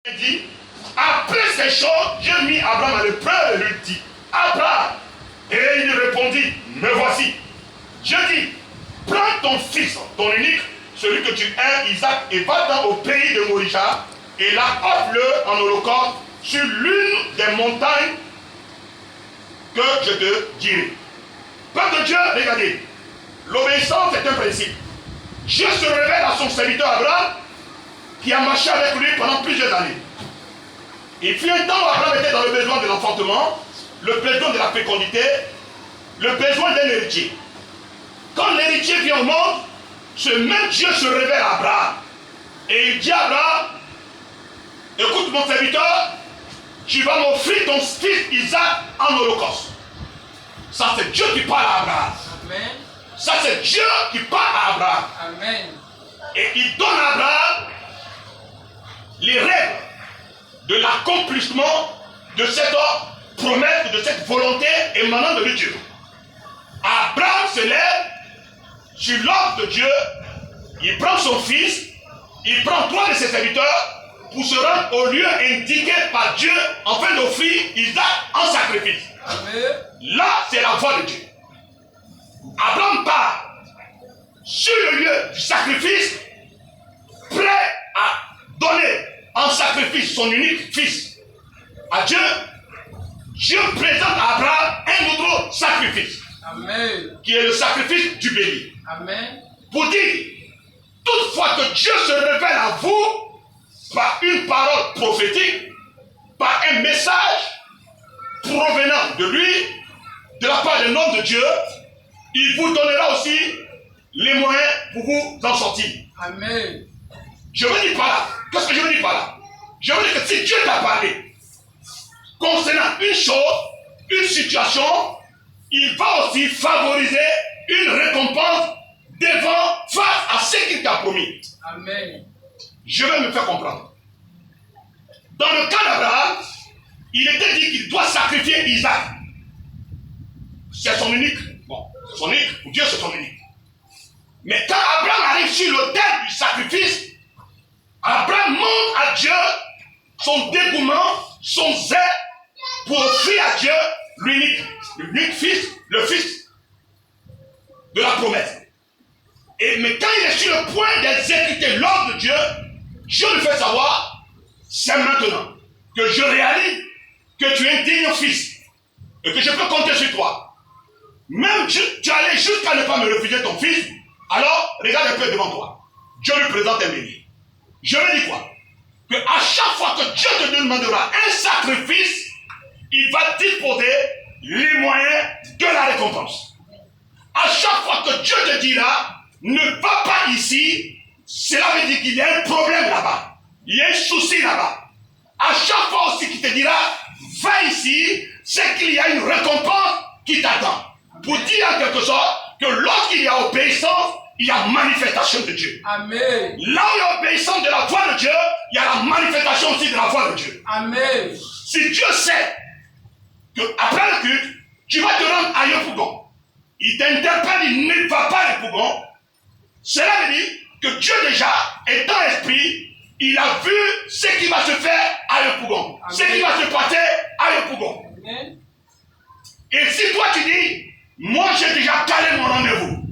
Il dit, après ces choses, j'ai mis Abraham à l'épreuve et lui dit, Abraham. Et il répondit, me voici. Je dis, prends ton fils, ton unique, celui que tu aimes, Isaac, et va au pays de Moriah, et là, offre-le en holocauste sur l'une des montagnes que je te dirai. Peuple de Dieu, regardez, l'obéissance est un principe. Dieu se révèle à son serviteur Abraham, qui a marché avec lui pendant plusieurs années. Il fut un temps où Abraham était dans le besoin de l'enfantement, le besoin de la fécondité, le besoin d'un héritier. Quand l'héritier vient au monde, ce même Dieu se révèle à Abraham. Et il dit à Abraham, écoute mon serviteur, tu vas m'offrir ton fils Isaac en holocauste. Ça c'est Dieu qui parle à Abraham. Amen. Ça c'est Dieu qui parle à Abraham. Amen. Et il donne à Abraham les règles de l'accomplissement de cette promesse, de cette volonté émanant de Dieu. Abraham se lève sur l'ordre de Dieu, il prend son fils, il prend 3 de ses serviteurs pour se rendre au lieu indiqué par Dieu afin d'offrir Isaac en sacrifice. Amen. Là, c'est la voie de Dieu. Abraham part sur le lieu du sacrifice, prêt à donner en sacrifice son unique fils à Dieu. Dieu présente à Abraham un autre sacrifice. Amen. Qui est le sacrifice du bélier. Amen. Pour dire, toutefois que Dieu se révèle à vous par une parole prophétique, par un message provenant de lui, de la part d'un homme de Dieu, il vous donnera aussi les moyens pour vous en sortir. Amen. Je veux dire par là, qu'est-ce que je veux dire par là? Je veux dire que si Dieu t'a parlé concernant une chose, une situation, il va aussi favoriser une récompense face à ce qu'il t'a promis. Amen. Je vais me faire comprendre. Dans le cas d'Abraham, il était dit qu'il doit sacrifier Isaac. C'est son unique. Bon, c'est son unique. Pour Dieu, c'est son unique. Mais quand Abraham arrive sur l'autel du sacrifice, Abraham montre à Dieu son dévouement, son zèle pour offrir à Dieu l'unique fils, le fils de la promesse. Mais quand il est sur le point d'exécuter l'ordre de Dieu, Dieu lui fait savoir, c'est maintenant que je réalise que tu es un digne fils et que je peux compter sur toi. Même tu allais jusqu'à ne pas me refuser ton fils, alors regarde un peu devant toi. Dieu lui présente un bélier. Je veux dire quoi? Que à chaque fois que Dieu te demandera un sacrifice, il va disposer les moyens de la récompense. À chaque fois que Dieu te dira, ne va pas ici, cela veut dire qu'il y a un problème là-bas. Il y a un souci là-bas. À chaque fois aussi qu'il te dira, va ici, c'est qu'il y a une récompense qui t'attend. Pour dire en quelque sorte que lorsqu'il y a obéissance, il y a manifestation de Dieu. Amen. Là où il y a obéissance de la voix de Dieu, il y a la manifestation aussi de la voix de Dieu. Amen. Si Dieu sait qu'après le culte, tu vas te rendre à Yopougon, il t'interpelle, il ne va pas à Yopougon, cela veut dire que Dieu déjà, étant esprit, il a vu ce qui va se faire à Yopougon, ce qui va se passer à Yopougon. Amen. Et si toi tu dis, moi j'ai déjà calé mon rendez-vous,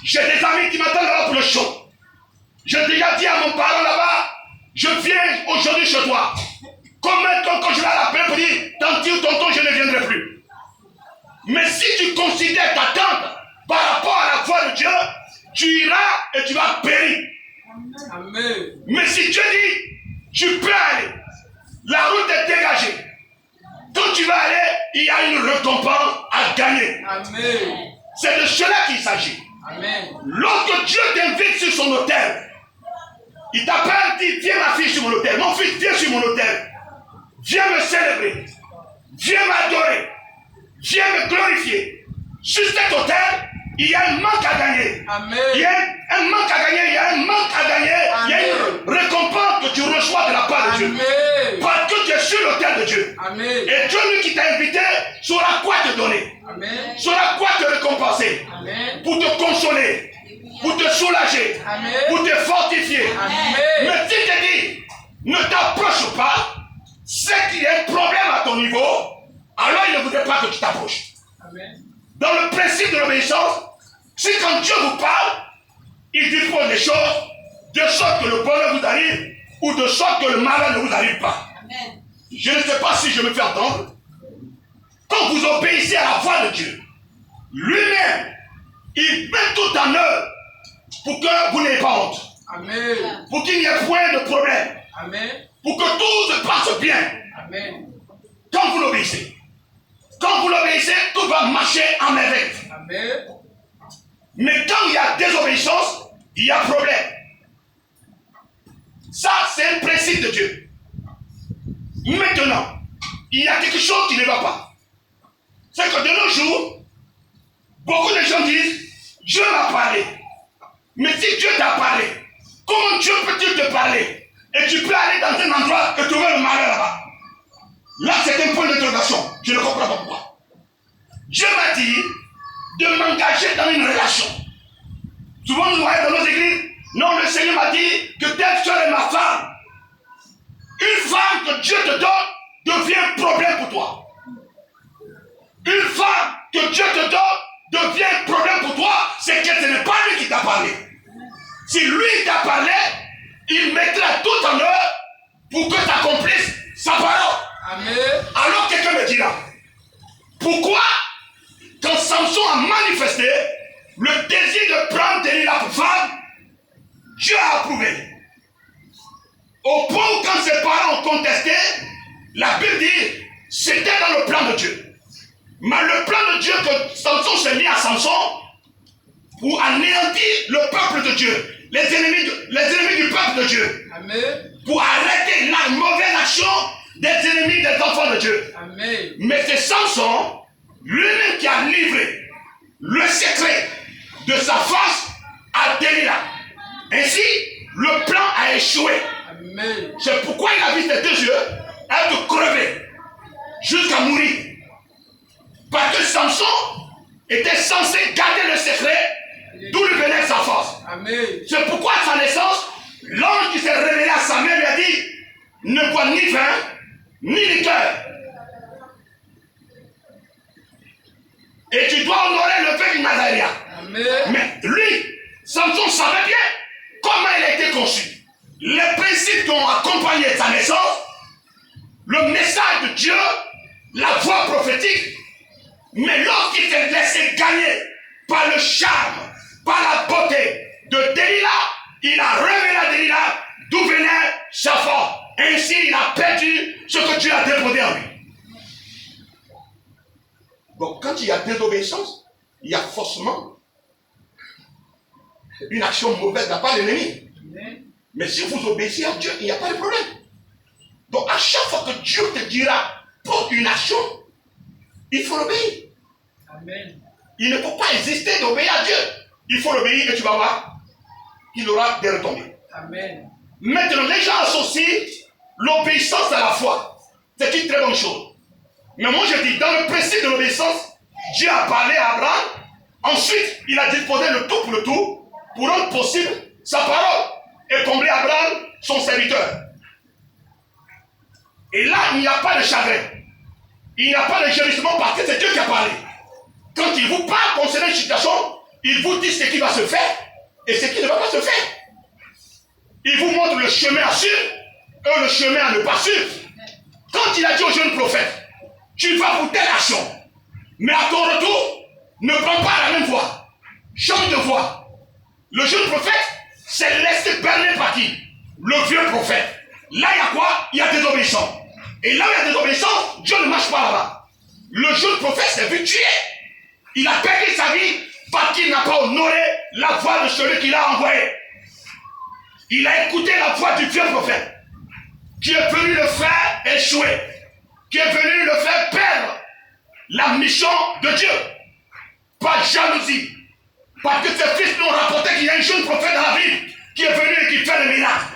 j'ai des amis qui m'attendent là pour le show, j'ai déjà dit à mon parent là-bas, je viens aujourd'hui chez toi. Combien de temps quand je vais l'appeler pour dire, tanti ou tonton, je ne viendrai plus. Mais si tu considères ta tante par rapport à la voix de Dieu, tu iras et tu vas périr. Amen. Mais si Dieu dit, tu peux aller, la route est dégagée. Quand tu vas aller, il y a une récompense à gagner. Amen. C'est de cela qu'il s'agit. Amen. Lorsque Dieu t'invite sur son autel, il t'appelle, dit, viens ma fille sur mon autel, mon fils, viens sur mon autel. Viens me célébrer. Viens m'adorer. Viens me glorifier. Sur cet autel, il y a un manque à gagner. Amen. Il y a un manque à gagner. Il y a un manque à gagner. Amen. Il y a une récompense que tu reçois de la part de Dieu. Amen. Parce que tu es sur l'autel de Dieu. Amen. Et Dieu, lui qui t'a invité, saura quoi te donner. Amen. Saura quoi te récompenser. Amen. Pour te consoler. Pour te soulager. Amen. Pour te fortifier. Amen. Mais si tu dis, ne t'approche pas, c'est qu'il y a un problème à ton niveau, alors il ne voudrait pas que tu t'approches. Amen. Dans le principe de l'obéissance, si quand Dieu vous parle, il dispose des choses de sorte que le bonheur vous arrive ou de sorte que le malheur ne vous arrive pas. Amen. Je ne sais pas si je me fais entendre. Quand vous obéissez à la voix de Dieu, lui-même, il met tout en œuvre pour que vous n'ayez pas honte. Amen. Pour qu'il n'y ait point de problème. Amen. Pour que tout se passe bien. Amen. Quand vous l'obéissez. Quand vous l'obéissez, tout va marcher en merveille. Amen. Mais quand il y a désobéissance, il y a problème. Ça, c'est un principe de Dieu. Maintenant, il y a quelque chose qui ne va pas. C'est que de nos jours, beaucoup de gens disent, Dieu m'a parlé. Mais si Dieu t'a parlé, comment Dieu peut-il te parler? Et tu peux aller dans un endroit et trouver le malheur là-bas. Là, c'est un point d'interrogation. Je ne comprends pas pourquoi. Dieu m'a dit de m'engager dans une relation. Souvent, nous voyons dans nos églises, non, le Seigneur m'a dit que telle soeur est ma femme. Une femme que Dieu te donne devient un problème pour toi. Une femme que Dieu te donne devient un problème pour toi, c'est que ce n'est pas lui qui t'a parlé. Si lui t'a parlé, il mettra tout en œuvre pour que tu accomplisses sa parole. Amen. Alors quelqu'un me dira, pourquoi quand Samson a manifesté le désir de prendre Delilah pour femme, Dieu a approuvé. Au point où quand ses parents ont contesté, la Bible dit, c'était dans le plan de Dieu. Mais le plan de Dieu que Samson s'est mis à Samson pour anéantir le peuple de Dieu, les ennemis du peuple de Dieu. Amen. Pour arrêter la mauvaise action des ennemis des enfants de Dieu. Amen. Mais c'est Samson lui-même qui a livré le secret de sa force à Delilah. Ainsi, le plan a échoué. Amen. C'est pourquoi il a vu ses deux yeux être crevés jusqu'à mourir. Parce que Samson était censé garder le secret d'où lui venait sa force. Amen. C'est pourquoi à sa naissance, l'ange qui s'est révélé à sa mère lui a dit, ne bois ni vin, ni liqueur. Et tu dois honorer le père du Nazaréen. Amen. Mais lui, Samson savait bien comment il a été conçu. Les principes qui ont accompagné sa naissance, le message de Dieu, la voix prophétique. Mais lorsqu'il s'est laissé gagner par le charme, par la beauté de Delilah, il a révélé à Delilah d'où venait sa force. Ainsi, il a perdu ce que Dieu a déposé en lui. Donc, quand il y a désobéissance, il y a forcément une action mauvaise de la part de l'ennemi. Mais si vous obéissez à Dieu, il n'y a pas de problème. Donc, à chaque fois que Dieu te dira pour une action, il faut l'obéir. Amen. Il ne faut pas hésiter d'obéir à Dieu. Il faut l'obéir et tu vas voir qu'il aura des retombées. Amen. Maintenant, les gens associent l'obéissance à la foi. C'est une très bonne chose. Mais moi je dis, dans le principe de l'obéissance, Dieu a parlé à Abraham. Ensuite, il a disposé le tout pour rendre possible sa parole et combler Abraham, son serviteur. Et là, il n'y a pas de chagrin. Il n'y a pas de gémissement parce que c'est Dieu qui a parlé. Quand il vous parle concernant une situation, il vous dit ce qui va se faire et ce qui ne va pas se faire. Il vous montre le chemin à suivre et le chemin à ne pas suivre. Quand il a dit au jeune prophète, tu vas pour telle action, mais à ton retour, ne prends pas la même voie. Change de voie. Le jeune prophète s'est laissé berner par qui? Le vieux prophète. Là, il y a quoi? Il y a désobéissance. Et là où il y a désobéissance, Dieu ne marche pas là-bas. Le jeune prophète s'est vu tuer. Il a perdu sa vie parce qu'il n'a pas honoré la voix de celui qui l'a envoyé. Il a écouté la voix du vieux prophète qui est venu le faire échouer, qui est venu le faire perdre la mission de Dieu. Pas jalousie. Parce que ses fils nous ont rapporté qu'il y a un jeune prophète dans la ville qui est venu et qui fait le miracle.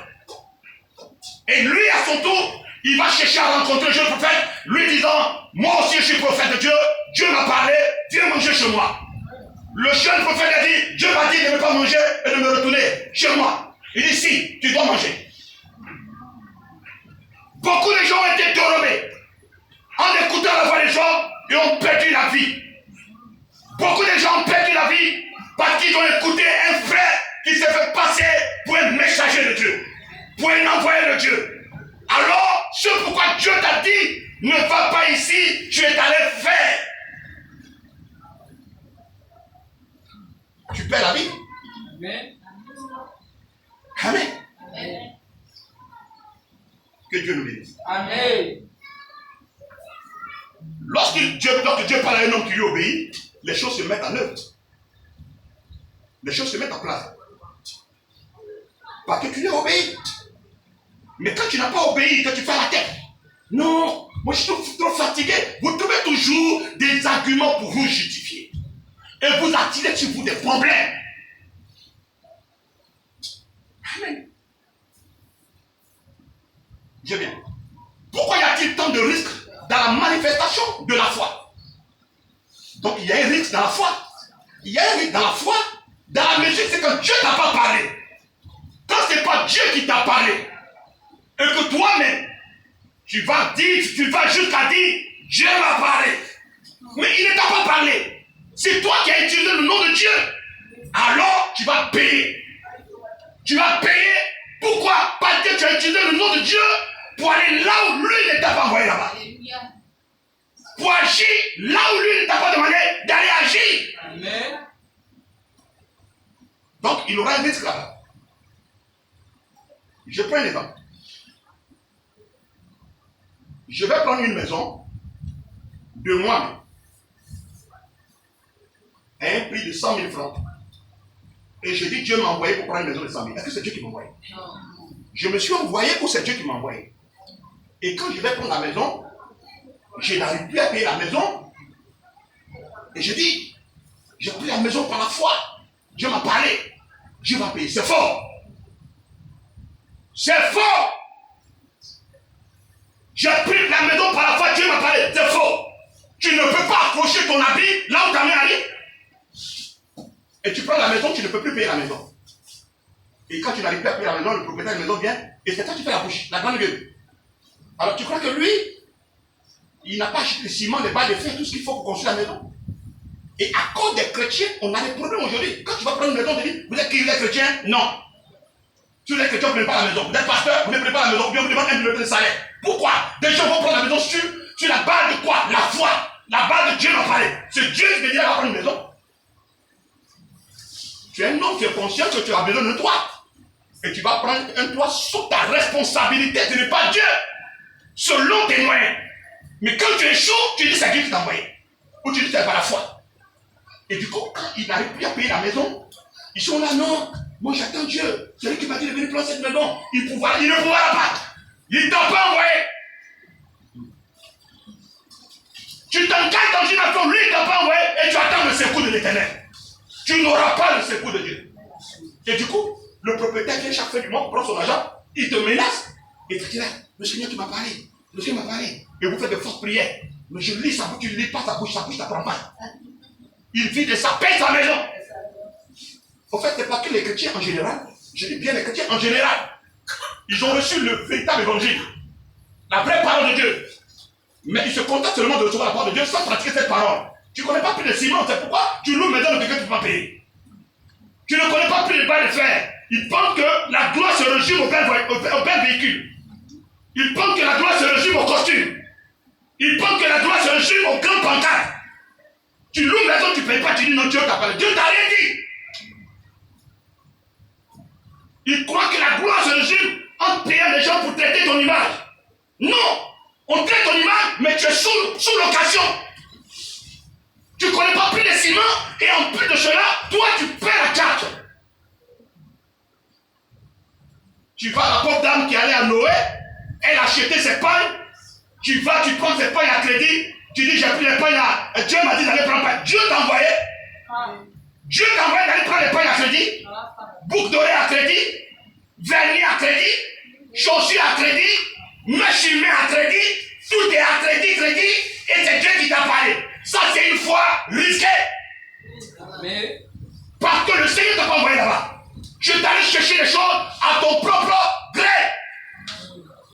Et lui, à son tour, il va chercher à rencontrer le jeune prophète, lui disant, moi aussi je suis prophète de Dieu, Dieu m'a parlé, viens manger chez moi. Le jeune prophète a dit, Dieu m'a dit de ne pas manger et de me retourner chez moi. Il dit, si, tu dois manger. et ont perdu la vie. Beaucoup de gens ont perdu la vie parce qu'ils ont écouté un frère qui s'est fait passer pour un messager de Dieu, pour un envoyé de Dieu. Alors, c'est pourquoi Dieu t'a dit, ne va pas ici, tu es allé faire. Tu perds la vie. Amen. Amen. Amen. Que Dieu nous bénisse. Amen. Lorsque Dieu parle à un homme qui lui obéit, les choses se mettent en œuvre. Les choses se mettent en place. Parce que tu lui as obéi. Mais quand tu n'as pas obéi, que tu fais la tête. Non, moi je suis trop fatigué. Vous trouvez toujours des arguments pour vous justifier. Et vous attirez sur vous des problèmes. Amen. J'ai bien. Pourquoi y a-t-il tant de risques dans la manifestation de la foi? Donc il y a un risque dans la foi. Il y a un risque dans la foi. Dans la mesure, c'est que Dieu n'a pas parlé. Quand ce n'est pas Dieu qui t'a parlé, et que toi-même, tu vas dire, tu vas jusqu'à dire, Dieu m'a parlé. Mais il ne t'a pas parlé. C'est toi qui as utilisé le nom de Dieu. Alors, tu vas payer. Tu vas payer. Pourquoi? Parce que tu as utilisé le nom de Dieu pour aller là où lui ne t'a pas envoyé là-bas. Pour agir là où lui ne t'a pas demandé d'aller agir. Amen. Donc, il aura un risque là-bas. Je prends un exemple. Je vais prendre une maison de moi-même à un prix de 100 000 francs. Et je dis, Dieu m'a envoyé pour prendre une maison de 100 000. Est-ce que c'est Dieu qui m'a envoyé? Je me suis envoyé ou c'est Dieu qui m'a envoyé? Et quand je vais prendre la maison, je n'arrive plus à payer la maison. Et je dis, j'ai pris la maison par la foi. Dieu m'a parlé. Dieu va payer. C'est fort. C'est faux. J'ai pris la maison par la foi, Dieu m'a parlé. C'est faux. Tu ne peux pas accrocher ton habit là où ta main allait. Et tu prends la maison, tu ne peux plus payer la maison. Et quand tu n'arrives plus à payer la maison, le propriétaire de la maison vient et c'est toi qui fais la bouche, la grande gueule. Alors tu crois que lui, il n'a pas acheté le ciment, les balles de fer, tout ce qu'il faut pour construire la maison. Et à cause des chrétiens, on a des problèmes aujourd'hui. Quand tu vas prendre une maison, tu dis, vous êtes qui, vous êtes chrétien? Non. Si vous êtes chrétien, vous ne prenez pas la maison. Vous êtes pasteur, vous ne prenez pas la maison, bien vous demandez un million de salaire. Pourquoi? Des gens vont prendre la maison sur la base de quoi? La foi. La base de Dieu m'a parlé. C'est Dieu qui me dit, va prendre une maison. Tu es un homme qui est conscient que tu as besoin de toi. Et tu vas prendre un toit sous ta responsabilité. Ce n'est pas Dieu. Selon tes moyens. Mais quand tu échoues, tu dis c'est Dieu qui t'a envoyé. Ou tu dis c'est pas la foi. Et du coup, quand ils n'arrivent plus à payer la maison, ils sont là, non. Moi j'attends Dieu. C'est lui qui m'a dit de venir prendre cette maison. Il ne pourra pas. Il ne t'a pas envoyé. Tu t'engages dans une action, lui il ne t'a pas envoyé et tu attends le secours de l'Éternel. Tu n'auras pas le secours de Dieu. Et du coup, le propriétaire vient chaque fin du mois, prend son argent, il te menace. Et tu dis là, le Seigneur qui m'a parlé, le Seigneur m'a parlé. Et vous faites de fortes prières. Mais je lis sa bouche, tu ne lis pas sa bouche t'apprend pas. Il vit de sa paix sa maison. En fait, ce n'est pas que les chrétiens en général, je dis bien les chrétiens en général. Ils ont reçu le véritable évangile, la vraie parole de Dieu. Mais ils se contentent seulement de recevoir la parole de Dieu sans pratiquer cette parole. Tu ne connais pas plus de ciment, c'est pourquoi tu loues maison de quelqu'un qui ne peut pas payer. Tu ne connais pas plus de balles de fer. Ils pensent que la gloire se résume au bel véhicule. Ils pensent que la gloire se résume au costume. Ils pensent que la gloire se résume au grand pancarte. Tu loues maison, tu ne payes pas, tu dis non, Dieu t'a parlé. Dieu t'a rien dit. Ils croient que la gloire se résume en payant les gens pour traiter ton image. Non, on traite ton image, mais tu es sous location. Tu ne connais pas plus de ciment, et en plus de cela, toi tu perds la carte. Tu vas à la pauvre dame qui allait à Noé, elle a acheté ses pagnes, tu vas, tu prends ses pagnes à crédit, tu dis j'ai pris les pagnes à... Dieu m'a dit d'aller prendre les pagnes. Dieu t'a envoyé. Dieu t'a envoyé d'aller prendre les pagnes à crédit, boucle d'oreille à crédit, vernis à crédit, chaussures à crédit, mèche humaine à crédit, tout est à crédit, et c'est Dieu qui t'a parlé. Ça c'est une foi risquée. Amen. Parce que le Seigneur ne t'a pas envoyé là-bas. Tu es allé chercher les choses à ton propre gré.